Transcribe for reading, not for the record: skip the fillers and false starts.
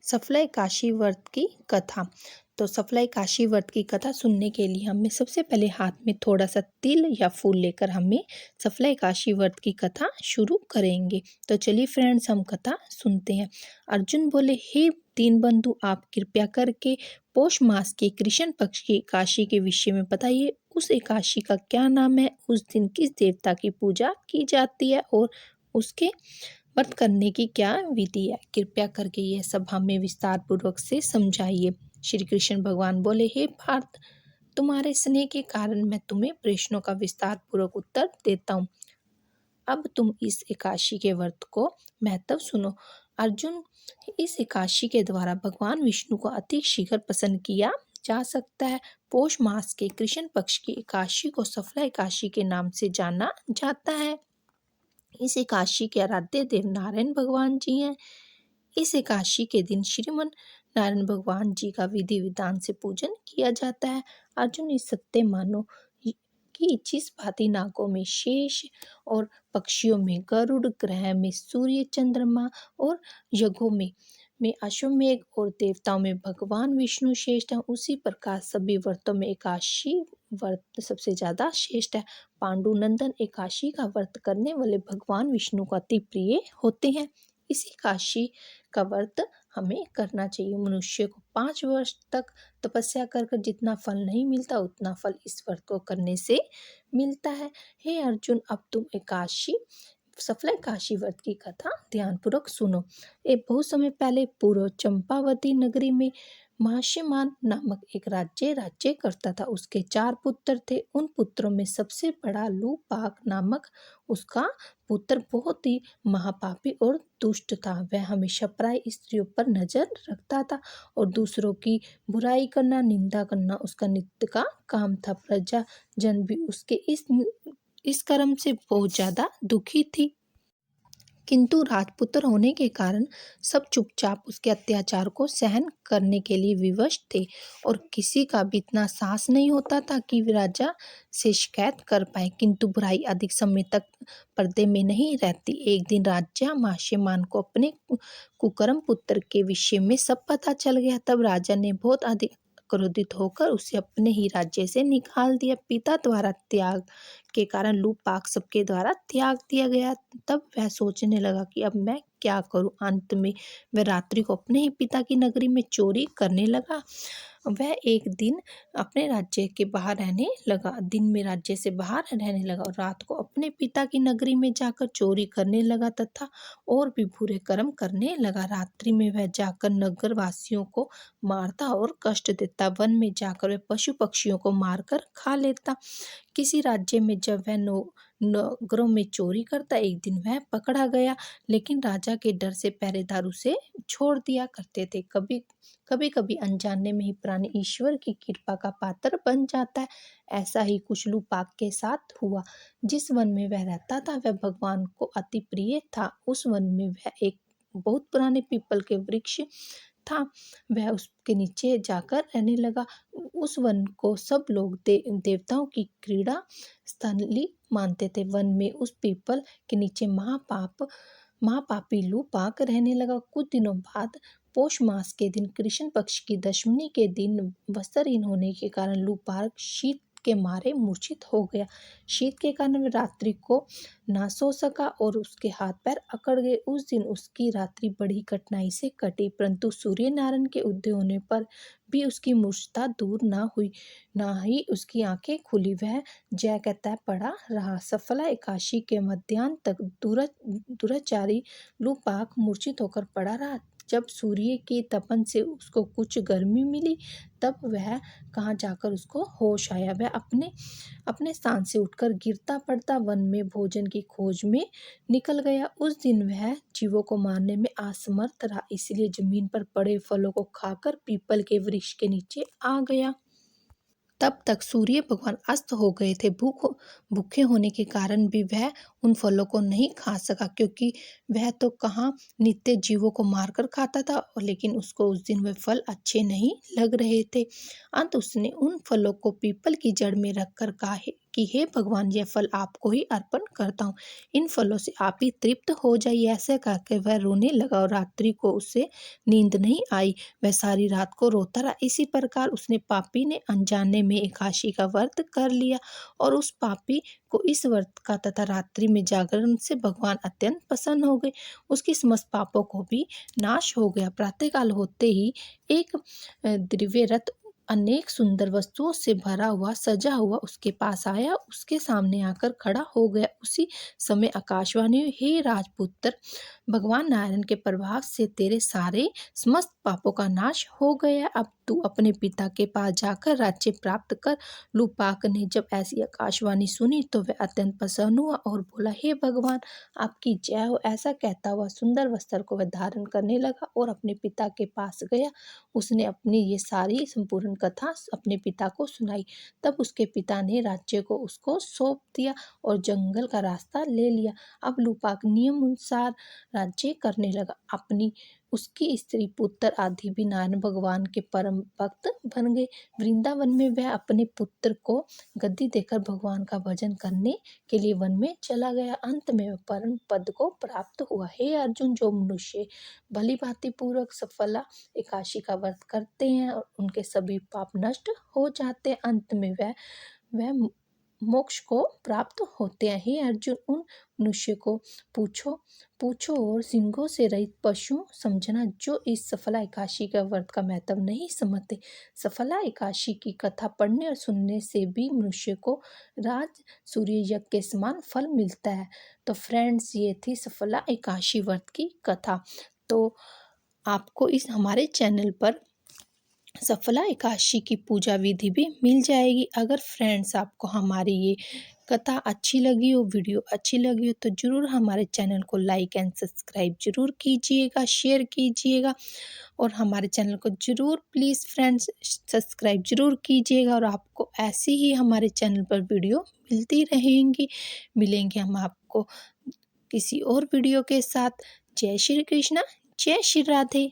सफलय काशी व्रत की कथा। तो सफलय काशी व्रत की कथा सुनने के लिए हमें सबसे पहले हाथ में थोड़ा सा तिल या फूल लेकर हमें सफलय काशी व्रत की कथा शुरू करेंगे। तो चलिए फ्रेंड्स, हम कथा सुनते हैं। अर्जुन बोले, हे दीन बंधु, आप कृपया करके पौष मास के कृष्ण पक्ष की एकादशी के विषय में बताइए। उस एकादशी का क्या नाम है, उस दिन किस देवता की पूजा की जाती है और उसके व्रत करने की क्या विधि है। कृपया करके यह सब हमें विस्तार पूर्वक से समझाइए। श्री कृष्ण भगवान बोले, हे पार्थ, तुम्हारे स्नेह के कारण मैं तुम्हें प्रश्नों का विस्तार पूर्वक उत्तर देता हूँ। अब तुम इस एकादशी के व्रत को महत्व सुनो। अर्जुन, इस एकादशी के द्वारा भगवान विष्णु को अति शीघ्र प्रसन्न किया जा सकता है। पौष मास के कृष्ण पक्ष की एकादशी को सफला एकादशी के नाम से जाना जाता है। इस एकादशी के आराध्य देव नारायण भगवान जी हैं। इस एकादशी के दिन श्रीमन नारायण भगवान जी का विधि विधान से पूजन किया जाता है। अर्जुन, इस सत्य मानो कि जिस भांति नागों में शेष और पक्षियों में गरुड़, ग्रह में सूर्य चंद्रमा और यज्ञों में अश्वमेघ और देवताओं में भगवान विष्णु श्रेष्ठ है, उसी प्रकार सभी व्रतों में एकादशी व्रत सबसे ज्यादा श्रेष्ठ है। पांडुनंदन एकादशी का व्रत करने वाले भगवान विष्णु को अति प्रिय होते हैं। इसी एकादशी का व्रत हमें करना चाहिए। मनुष्य को 5 वर्ष तक तपस्या कर जितना फल नहीं मिलता, उतना फल इस व्रत को करने से मिलता है। हे अर्जुन, अब तुम एकादशी सफल एकादशी व्रत की कथा ध्यानपूर्वक सुनो। बहुत समय पहले पूर्व चंपावती नगरी में माष्यमान नामक एक राज्य करता था। उसके 4 पुत्र थे। उन पुत्रों में सबसे बड़ा लूपाक नामक उसका पुत्र बहुत ही महापापी और दुष्ट था। वह हमेशा प्राय स्त्रियों पर नजर रखता था और दूसरों की बुराई करना, निंदा करना उसका नित्य का काम था। प्रजा जन भी उसके इस कर्म से बहुत ज्यादा दुखी थी, किंतु राजपुत्र होने के कारण सब चुपचाप उसके अत्याचार को सहन करने के लिए विवश थे और किसी का भी इतना साहस नहीं होता था कि राजा से शिकायत कर पाए। किंतु बुराई अधिक समय तक पर्दे में नहीं रहती। एक दिन राजा माष्यमान को अपने कुकर्म पुत्र के विषय में सब पता चल गया। तब राजा ने बहुत अधिक क्रोधित होकर उसे अपने ही राज्य से निकाल दिया। पिता द्वारा त्याग के कारण लूपाक सबके द्वारा त्याग दिया गया। तब वह सोचने लगा कि अब मैं क्या करूं। अंत में वह रात्रि को अपने ही पिता की नगरी में चोरी करने लगा। वह एक दिन अपने राज्य के बाहर रहने लगा, दिन में राज्य से बाहर रहने लगा और रात को अपने पिता की नगरी में जाकर चोरी करने लगा तथा और भी बुरे कर्म करने लगा। रात्रि में वह जाकर नगर वासियों को मारता और कष्ट देता। वन में जाकर वह पशु पक्षियों को मारकर खा लेता। किसी राज्य में जब वह नगरों में चोरी करता, एक दिन वह पकड़ा गया, लेकिन राजा के डर से पहरेदार उसे छोड़ दिया करते थे। कभी अनजाने में ही प्राणी ईश्वर की कृपा का पात्र बन जाता है। ऐसा ही कुछ लूपाक के साथ हुआ। जिस वन में वह रहता था वह भगवान को अति प्रिय था। उस वन में वह एक बहुत पुराने पीपल के वृक्ष था। वह उसके नीचे जाकर रहने लगा। उस वन को सब लोग देवताओं की क्रीड़ा स्थली मानते थे। वन में उस पीपल के नीचे महापापी लूपाक रहने लगा। कुछ दिनों बाद पौष मास के दिन कृष्ण पक्ष की दशमी के दिन वस्त्रहीन होने के कारण लूपाक शीत के मारे मूर्छित हो गया। शीत के कारण वह रात्रि को ना सो सका और उसके हाथ पैर अकड़ गए। उस दिन उसकी रात्रि बड़ी कठिनाई से कटी, परंतु सूर्य नारायण के उदय होने पर भी उसकी मूर्छता दूर ना हुई, ना ही उसकी आंखें खुली। वह जय कहता पड़ा रहा। सफला एकादशी के मध्याह्न तक दुराचारी लूपाक मूर्छित होकर पड़ा रहा। जब सूर्य की तपन से उसको कुछ गर्मी मिली, तब वह कहाँ जाकर उसको होश आया। वह अपने स्थान से उठकर गिरता पड़ता वन में भोजन की खोज में निकल गया। उस दिन वह जीवों को मारने में असमर्थ रहा, इसलिए जमीन पर पड़े फलों को खाकर पीपल के वृक्ष के नीचे आ गया। तब तक सूर्य भगवान अस्त हो गए थे। भूखे होने के कारण भी वह उन फलों को नहीं खा सका, क्योंकि वह तो कहाँ नित्य जीवों को मारकर खाता था, लेकिन उसको उस दिन वह फल अच्छे नहीं लग रहे थे। अंत उसने उन फलों को पीपल की जड़ में रखकर कहा, कि हे भगवान, यह फल आपको ही अर्पण करता हूँ, इन फलों से आप ही तृप्त हो जाइए। ऐसे कहकर वह रोने लगा और रात्रि को उसे नींद नहीं आई। वह सारी रात को रोता रहा। इसी प्रकार उसने पापी ने अनजाने में एकादशी का व्रत कर लिया और उस पापी को इस व्रत का तथा रात्रि में जागरण से भगवान अत्यंत प्रसन्न हो गए। उसके समस्त पापों को भी नाश हो गया। प्रातःकाल होते ही एक दिव्य रथ अनेक सुंदर वस्तुओं से भरा हुआ सजा हुआ उसके पास आया, उसके सामने आकर खड़ा हो गया। उसी समय आकाशवाणी हुई, हे राजपुत्र, भगवान नारायण के प्रभाव से तेरे सारे समस्त पापों का नाश हो गया। अब तू अपने पिता के पास जाकर राज्य प्राप्त कर। लूपाक ने जब ऐसी आकाशवाणी सुनी तो वह अत्यंत प्रसन्न हुआ और बोला, हे भगवान, आपकी जय हो। ऐसा कहता हुआ सुंदर वस्त्र को वह धारण करने लगा और अपने पिता के पास गया। उसने अपनी ये सारी संपूर्ण कथा अपने पिता को सुनाई। तब उसके पिता ने राज्य को उसको सौंप दिया और जंगल का रास्ता ले लिया। अब लूपाक नियम अनुसार राज्य करने लगा। अपनी उसकी स्त्री, पुत्र आदि भी नारायण भगवान के परम भक्त बन गए। वृंदावन में वह अपने पुत्र को गद्दी देकर भगवान का भजन करने के लिए वन में चला गया। अंत में वह परम पद को प्राप्त हुआ। हे अर्जुन, जो मनुष्य भली भांति पूर्वक सफला एकादशी का व्रत करते हैं और उनके सभी पाप नष्ट हो जाते हैं, अंत में वह मोक्ष को प्राप्त होते हैं। हे अर्जुन, उन मनुष्य को पूछो और सिंगों से रहित पशु समझना जो इस सफला एकादशी का व्रत का महत्व नहीं समझते। सफला एकादशी की कथा पढ़ने और सुनने से भी मनुष्य को राज सूर्य यज्ञ के समान फल मिलता है। तो फ्रेंड्स, ये थी सफला एकादशी व्रत की कथा। तो आपको इस हमारे चैनल पर सफला एकादशी की पूजा विधि भी मिल जाएगी। अगर फ्रेंड्स आपको हमारी ये कथा अच्छी लगी हो, वीडियो अच्छी लगी हो, तो ज़रूर हमारे चैनल को लाइक एंड सब्सक्राइब जरूर कीजिएगा, शेयर कीजिएगा और हमारे चैनल को ज़रूर प्लीज़ फ्रेंड्स सब्सक्राइब जरूर कीजिएगा। और आपको ऐसी ही हमारे चैनल पर वीडियो मिलती रहेंगी। मिलेंगे हम आपको किसी और वीडियो के साथ। जय श्री कृष्णा, जय श्री राधे।